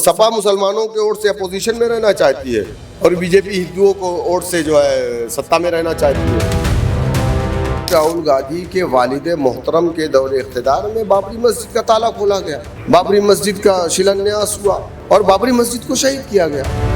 सपा मुसलमानों के ओर से अपोजिशन में रहना चाहती है और बीजेपी हिंदुओं को ओर से जो है सत्ता में रहना चाहती है। राहुल गांधी के वालिद मोहतरम के दौरे इख्तिदार में बाबरी मस्जिद का ताला खोला गया, बाबरी मस्जिद का शिलान्यास हुआ और बाबरी मस्जिद को शहीद किया गया।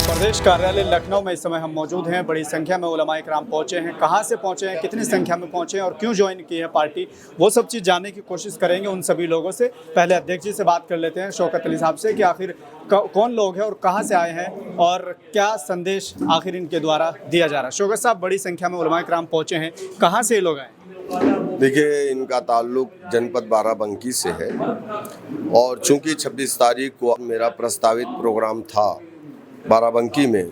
प्रदेश कार्यालय लखनऊ में इस समय हम मौजूद हैं। बड़ी संख्या में उलमा इकराम पहुंचे हैं। कहां से पहुंचे हैं, कितनी संख्या में पहुंचे हैं और क्यों ज्वाइन की है पार्टी, वो सब चीज़ जानने की कोशिश करेंगे उन सभी लोगों से। पहले अध्यक्ष जी से बात कर लेते हैं, शौकत अली साहब से, कि आखिर कौन लोग हैं और कहां से आए हैं और क्या संदेश आखिर इनके द्वारा दिया जा रहा है। शौकत साहब, बड़ी संख्या में उलमा इकराम पहुंचे हैं, कहाँ से ये लोग आए? देखिए, इनका ताल्लुक जनपद बाराबंकी से है और चूंकि 26 तारीख को मेरा प्रस्तावित प्रोग्राम था बाराबंकी में,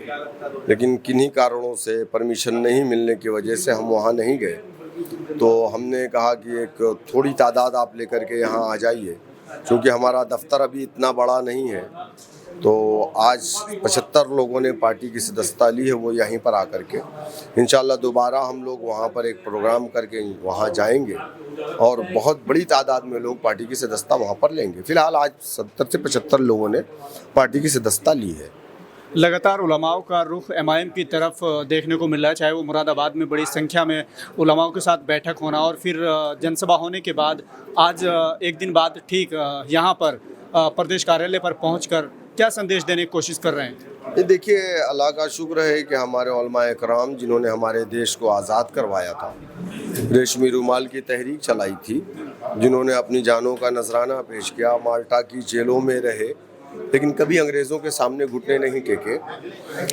लेकिन किन्हीं कारणों से परमिशन नहीं मिलने की वजह से हम वहाँ नहीं गए। तो हमने कहा कि एक थोड़ी तादाद आप लेकर के यहाँ आ जाइए, क्योंकि हमारा दफ्तर अभी इतना बड़ा नहीं है। तो आज 75 लोगों ने पार्टी की सदस्यता ली है, वो यहीं पर आकर के इंशाल्लाह दोबारा हम लोग वहाँ पर एक प्रोग्राम करके वहाँ जाएंगे और बहुत बड़ी तादाद में लोग पार्टी की सदस्यता वहाँ पर लेंगे। फिलहाल आज 70 से 75 लोगों ने पार्टी की सदस्यता ली है। लगातार उलमाओं का रुख एमआईएम की तरफ देखने को मिल रहा है, चाहे वो मुरादाबाद में बड़ी संख्या में उलमाओं के साथ बैठक होना और फिर जनसभा होने के बाद आज एक दिन बाद ठीक यहाँ पर प्रदेश कार्यालय पर पहुंचकर क्या संदेश देने की कोशिश कर रहे हैं? देखिए, अल्लाह का शुक्र है कि हमारे उलमा इकराम जिन्होंने हमारे देश को आज़ाद करवाया था, रेशमी रुमाल की तहरीक चलाई थी, जिन्होंने अपनी जानों का नजराना पेश किया, माल्टा की जेलों में रहे लेकिन कभी अंग्रेज़ों के सामने घुटने नहीं टेके।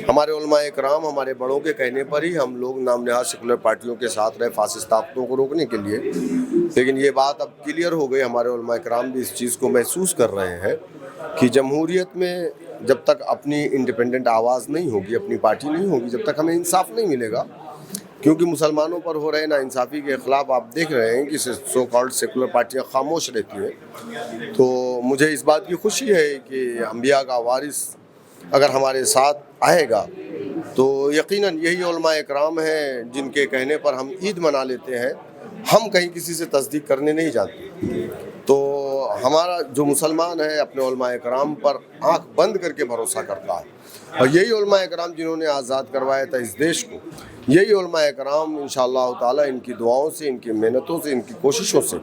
हमारे उलमा इकराम, हमारे बड़ों के कहने पर ही हम लोग नामनहाद सेकुलर पार्टियों के साथ रहे फासिस्ट ताकतों को रोकने के लिए। लेकिन ये बात अब क्लियर हो गई, हमारे उलमा इकराम भी इस चीज़ को महसूस कर रहे हैं कि जमहूरियत में जब तक अपनी इंडिपेंडेंट आवाज़ नहीं होगी, अपनी पार्टी नहीं होगी, जब तक हमें इंसाफ नहीं मिलेगा। क्योंकि मुसलमानों पर हो रहे नाइंसाफ़ी के ख़िलाफ़ आप देख रहे हैं कि सो कॉल्ड सेकुलर पार्टियाँ खामोश रहती हैं। तो मुझे इस बात की खुशी है कि अंबिया का वारिस अगर हमारे साथ आएगा तो यकीनन यही उलमा इकराम हैं जिनके कहने पर हम ईद मना लेते हैं। हम कहीं किसी से तस्दीक करने नहीं जाते। तो हमारा जो मुसलमान है अपने उलमा इकराम पर आँख बंद करके भरोसा करता है और यही उलमा इकराम जिन्होंने आज़ाद करवाया था इस देश को, यही उलमा इकराम इंशाअल्लाह ताला इनकी दुआओं से, इनकी मेहनतों से, इनकी कोशिशों से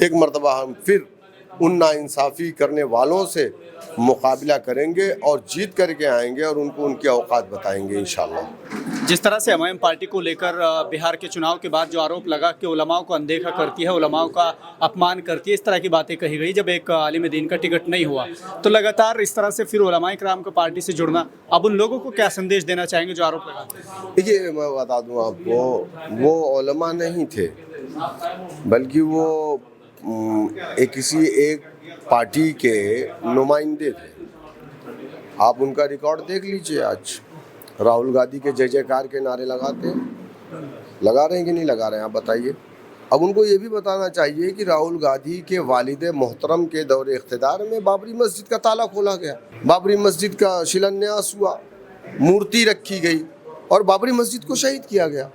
एक मरतबा हम फिर उन नाइंसाफ़ी करने वालों से मुकाबला करेंगे और जीत करके आएंगे और उनको उनकी औकात बताएंगे इंशाअल्लाह। जिस तरह से एमआईएम पार्टी को लेकर बिहार के चुनाव के बाद जो आरोप लगा कि उलमाओं को अनदेखा करती है, उलमाओं का अपमान करती है, इस तरह की बातें कही गई जब एक आलिम दीन का टिकट नहीं हुआ, तो लगातार इस तरह से फिर उलमा इकराम का पार्टी से जुड़ना, अब उन लोगों को क्या संदेश देना चाहेंगे जो आरोप लगाते हैं? देखिए, मैं बता दूँ आपको, वो उलमा नहीं थे, बल्कि वो किसी एक पार्टी के नुमाइंदे थे। आप उनका रिकॉर्ड देख लीजिए। आज राहुल गांधी के जय जयकार के नारे लगाते हैं, लगा रहे हैं कि नहीं लगा रहे हैं, आप बताइए। अब उनको ये भी बताना चाहिए कि राहुल गांधी के वालिद मोहतरम के दौरे इख्तिदार में बाबरी मस्जिद का ताला खोला गया, बाबरी मस्जिद का शिलान्यास हुआ, मूर्ति रखी गई और बाबरी मस्जिद को शहीद किया गया।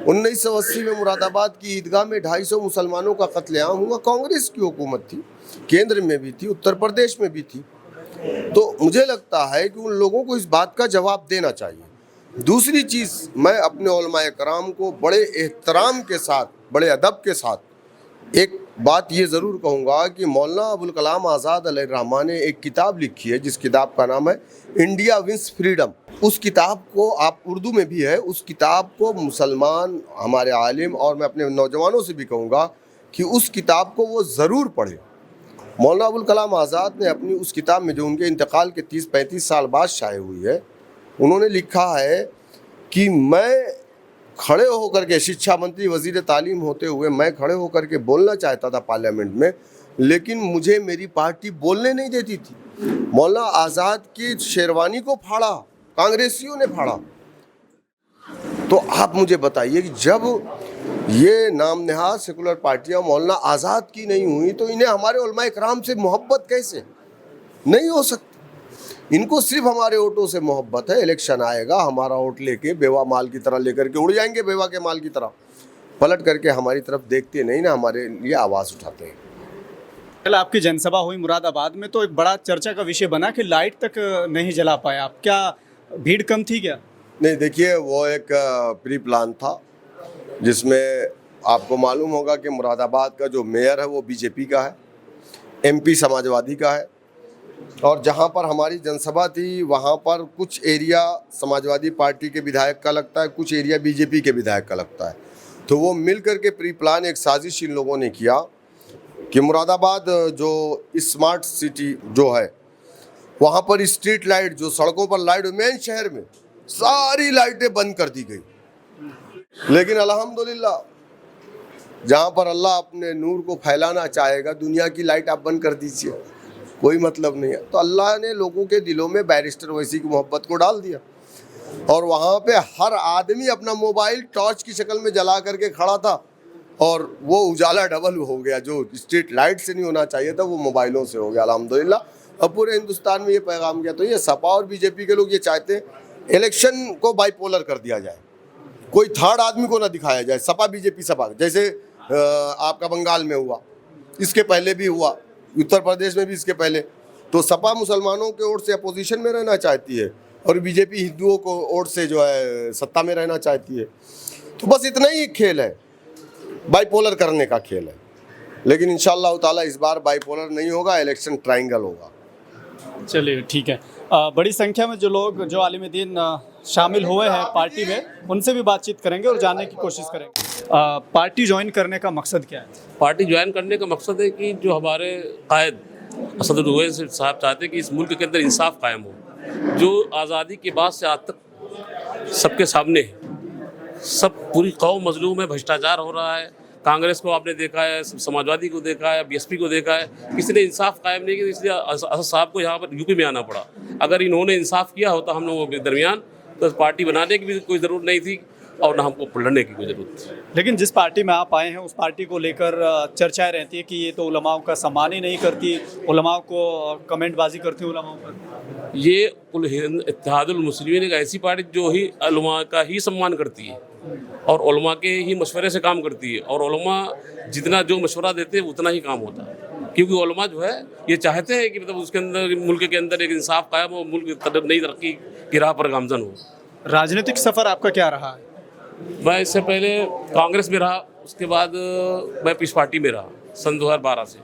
1980 में मुरादाबाद की ईदगाह में 250 मुसलमानों का कत्लेआम हुआ। कांग्रेस की हुकूमत थी, केंद्र में भी थी, उत्तर प्रदेश में भी थी। तो मुझे लगता है कि उन लोगों को इस बात का जवाब देना चाहिए। दूसरी चीज़, मैं अपने उलमा इकराम को बड़े एहतराम के साथ, बड़े अदब के साथ एक बात ये ज़रूर कहूँगा कि मौलाना अबुल कलाम आज़ाद अलैहिर्रहमान ने एक किताब लिखी है, जिस किताब का नाम है इंडिया विंस फ्रीडम। उस किताब को, आप उर्दू में भी है, उस किताब को मुसलमान, हमारे आलिम और मैं अपने नौजवानों से भी कहूँगा कि उस किताब को वो ज़रूर पढ़ें। मौलाना अबुल कलाम आज़ाद ने अपनी उस किताब में, जो उनके इंतकाल के 30-35 साल बाद शाये हुई है, उन्होंने लिखा है कि मैं खड़े होकर के, शिक्षा मंत्री वज़ीर तालीम होते हुए मैं खड़े होकर के बोलना चाहता था पार्लियामेंट में, लेकिन मुझे मेरी पार्टी बोलने नहीं देती थी। मौलाना आज़ाद की शेरवानी को फाड़ा, कांग्रेसियों ने फाड़ा। तो आप मुझे बताइए कि जब ये नामनहाद सेकुलर पार्टियां मौलाना आज़ाद की नहीं हुई तो इन्हें हमारे उलमा इकराम से मोहब्बत कैसे नहीं हो सकती? इनको सिर्फ हमारे वोटों से मोहब्बत है। इलेक्शन आएगा, हमारा वोट लेके बेवा माल की तरह लेकर के उड़ जाएंगे, बेवा के माल की तरह पलट करके हमारी तरफ देखते नहीं ना, हमारे लिए आवाज़ उठाते हैं। कल आपकी जनसभा हुई मुरादाबाद में, तो एक बड़ा चर्चा का विषय बना कि लाइट तक नहीं जला पाए आप, क्या भीड़ कम थी क्या? नहीं, देखिए वो एक प्री प्लान था, जिसमें आपको मालूम होगा कि मुरादाबाद का जो मेयर है वो बीजेपी का है, एमपी समाजवादी का है, और जहाँ पर हमारी जनसभा थी वहाँ पर कुछ एरिया समाजवादी पार्टी के विधायक का लगता है, कुछ एरिया बीजेपी के विधायक का लगता है। तो वो मिल करके प्री प्लान एक साजिश इन लोगों ने किया कि मुरादाबाद जो स्मार्ट सिटी जो है वहाँ पर स्ट्रीट लाइट, जो सड़कों पर लाइट, मेन शहर में सारी लाइटें बंद कर दी गई। लेकिन अल्हम्दुलिल्लाह, जहाँ पर अल्लाह अपने नूर को फैलाना चाहेगा, दुनिया की लाइट आप बंद कर दीजिए, कोई मतलब नहीं है। तो अल्लाह ने लोगों के दिलों में बैरिस्टर वैसी की मोहब्बत को डाल दिया, और वहाँ पे हर आदमी अपना मोबाइल टॉर्च की शक्ल में जला करके खड़ा था, और वो उजाला डबल हो गया। जो स्ट्रीट लाइट से नहीं होना चाहिए था वो मोबाइलों से हो गया अल्हम्दुलिल्लाह। अब पूरे हिंदुस्तान में ये पैगाम गया। तो ये सपा और बीजेपी के लोग ये चाहते हैं इलेक्शन को बाइपोलर कर दिया जाए, कोई थर्ड आदमी को ना दिखाया जाए, सपा बीजेपी सपा, जैसे आपका बंगाल में हुआ, इसके पहले भी हुआ, उत्तर प्रदेश में भी इसके पहले। तो सपा मुसलमानों के ओर से अपोजिशन में रहना चाहती है, और बीजेपी हिंदुओं को ओर से जो है सत्ता में रहना चाहती है। तो बस इतना ही खेल है, बाइपोलर करने का खेल है। लेकिन इंशाअल्लाह ताला इस बार बाइपोलर नहीं होगा, इलेक्शन ट्रायंगल होगा। चलिए ठीक है। बड़ी संख्या में जो लोग, जो आलिम दीन शामिल हुए हैं पार्टी में, उनसे भी बातचीत करेंगे और जानने की कोशिश करेंगे। पार्टी ज्वाइन करने का मकसद क्या है? पार्टी ज्वाइन करने का मकसद है कि जो हमारे कायद असदुल ओवैस साहब चाहते हैं कि इस मुल्क के अंदर इंसाफ कायम हो, जो आज़ादी के बाद से आज तक सबके सामने है। सब पूरी कौम मजलूम है, भ्रष्टाचार हो रहा है। कांग्रेस को आपने देखा है, समाजवादी को देखा है, बीएसपी को देखा है, किसी ने इंसाफ कायम नहीं किया, इसलिए असद साहब को यहाँ पर यूपी में आना पड़ा। अगर इन्होंने इंसाफ किया होता हम लोगों के दरमियान, तो पार्टी बनाने की भी कोई ज़रूरत नहीं थी, और ना हमको लड़ने की कोई ज़रूरत थी। लेकिन जिस पार्टी में आप आए हैं उस पार्टी को लेकर चर्चाएं रहती है कि ये तो उलमाओं का सम्मान ही नहीं करती, उलमाओं को कमेंटबाजी करती है उलमाओं पर। ये इत्तेहादुल मुस्लिमीन एक ऐसी पार्टी जो ही उलमा का ही सम्मान करती है और उलमा के ही मशवरे से काम करती है, और उलमा जितना जो मशवरा देते हैं उतना ही काम होता है। क्योंकि उलमा जो है ये चाहते हैं कि मतलब उसके अंदर, मुल्क के अंदर एक इंसाफ कायम हो, मुल्क नई तरक्की की राह पर गामजन हो। राजनीतिक सफ़र आपका क्या रहा है? मैं इससे पहले कांग्रेस में रहा, उसके बाद मैं पीस पार्टी में रहा सन 2012 से।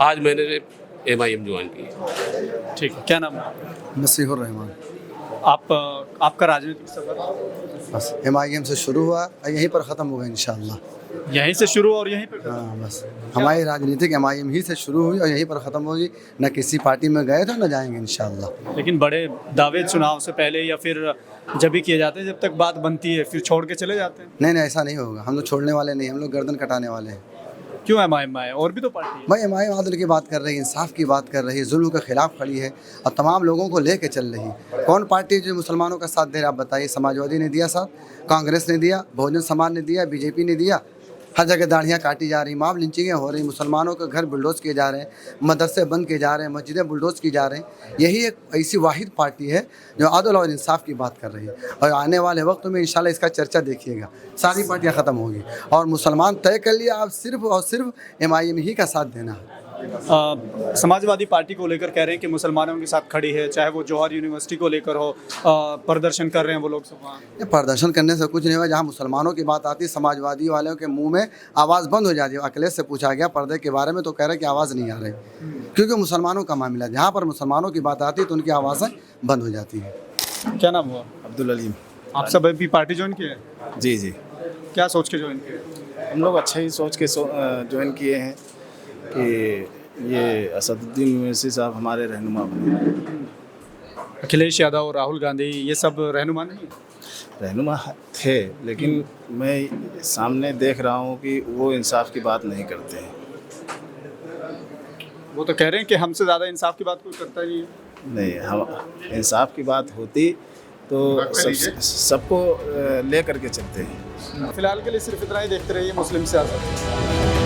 आज मैंने MIM ज्वाइन की। ठीक है, क्या नाम है? मसीहुर रहमान। आपका राजनीतिक सफ़र बस MIM से शुरू हुआ और यहीं पर ख़त्म होगा इंशाअल्लाह। यहीं से शुरू और यहीं पे हाँ, बस हमारी राजनीतिक MIM ही से शुरू हुई और यहीं पर ख़त्म होगी। न किसी पार्टी में गए तो न जाएंगे इंशाअल्लाह। लेकिन बड़े दावे चुनाव से पहले या फिर जब भी किए जाते हैं, जब तक बात बनती है फिर छोड़ के चले जाते हैं। नहीं, ऐसा नहीं होगा। हम लोग छोड़ने वाले नहीं, हम लोग गर्दन कटाने वाले हैं। क्यों MIM है? और भी तो पार्टी है। भाई MIM आदल की बात कर रही है, इंसाफ की बात कर रही है, जुल्म के खिलाफ खड़ी है और तमाम लोगों को लेके चल रही है। कौन पार्टी जो मुसलमानों का साथ दे रहा है? आप बताइए। समाजवादी ने दिया साथ, कांग्रेस ने दिया, बहुजन समाज ने दिया, बीजेपी ने दिया। हर जगह दाढ़ियाँ काटी जा रही, मॉब लिंचिंगें हो रही, मुसलमानों के घर बुलडोज किए जा रहे हैं, मदरसे बंद किए जा रहे हैं, मस्जिदें बुलडोज की जा रहे हैं। यही एक ऐसी वाहिद पार्टी है जो अदल और इंसाफ की बात कर रही है, और आने वाले वक्त में इंशाल्लाह इसका चर्चा देखिएगा, सारी पार्टियाँ ख़त्म होगी और मुसलमान तय कर लिया आप सिर्फ और सिर्फ MIM ही का साथ देना है। समाजवादी पार्टी को लेकर कह रहे हैं कि मुसलमानों के साथ खड़ी है, चाहे वो जौहर यूनिवर्सिटी को लेकर हो, प्रदर्शन कर रहे हैं वो लोग सब वहाँ। ये प्रदर्शन करने से कुछ नहीं होगा। जहाँ मुसलमानों की बात आती है, समाजवादी वालों के मुंह में आवाज़ बंद हो जाती है। अखिलेश से पूछा गया पर्दे के बारे में तो कह रहे कि आवाज़ नहीं आ रही, क्योंकि मुसलमानों का मामला है। जहाँ पर मुसलमानों की बात आती है तो उनकी आवाज़ें बंद हो जाती हैं। क्या नाम हुआ? अब्दुल अलीम। आप सब अभी पार्टी ज्वाइन किए हैं? जी जी, क्या सोच के ज्वाइन किए? हम लोग अच्छा ही सोच के ज्वाइन किए हैं कि ये असदुद्दीन यूनिवर्सिटी साहब हमारे रहनुमा बने। अखिलेश यादव और राहुल गांधी ये सब रहनुमा नहीं? रहनुमा थे, लेकिन मैं सामने देख रहा हूँ कि वो इंसाफ की बात नहीं करते हैं। वो तो कह रहे हैं कि हमसे ज़्यादा इंसाफ की बात कोई करता ही नहीं, हम इंसाफ की बात होती तो सबको ले करके चलते हैं। फिलहाल के लिए सिर्फ इतना ही देखते रहिए मुस्लिम सियासत।